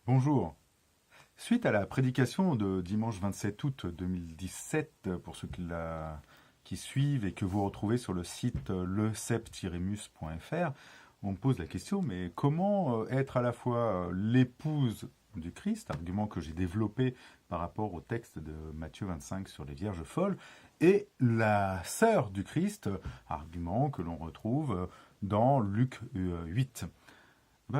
Bonjour. Suite à la prédication de dimanche 27 août 2017, pour ceux qui suivent et que vous retrouvez sur le site lecep-mus.fr, on me pose la question, mais comment être à la fois l'épouse du Christ, argument que j'ai développé par rapport au texte de Matthieu 25 sur les vierges folles, et la sœur du Christ, argument que l'on retrouve dans Luc 8.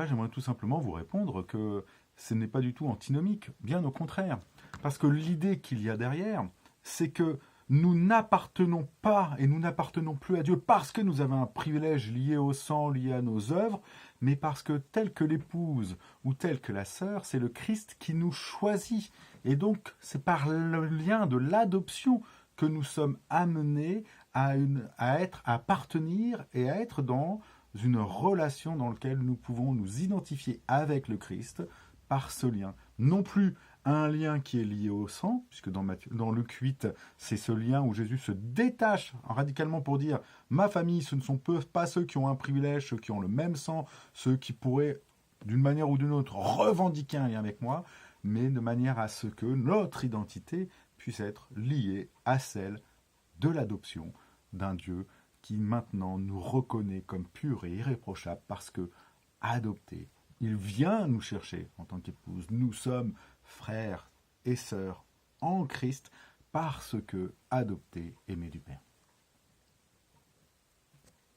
J'aimerais tout simplement vous répondre que ce n'est pas du tout antinomique, bien au contraire. Parce que l'idée qu'il y a derrière, c'est que nous n'appartenons pas et nous n'appartenons plus à Dieu parce que nous avons un privilège lié au sang, lié à nos œuvres, mais parce que tel que l'épouse ou tel que la sœur, c'est le Christ qui nous choisit. Et donc, c'est par le lien de l'adoption que nous sommes amenés à être, à appartenir et à être dans une relation dans laquelle nous pouvons nous identifier avec le Christ par ce lien. Non plus un lien qui est lié au sang, puisque dans Luc 8, c'est ce lien où Jésus se détache radicalement pour dire « Ma famille, ce ne sont pas ceux qui ont un privilège, ceux qui ont le même sang, ceux qui pourraient, d'une manière ou d'une autre, revendiquer un lien avec moi, mais de manière à ce que notre identité puisse être liée à celle de l'adoption d'un Dieu qui maintenant nous reconnaît comme purs et irréprochables parce que adoptés. Il vient nous chercher en tant qu'épouse. Nous sommes frères et sœurs en Christ parce que adoptés, aimés du Père.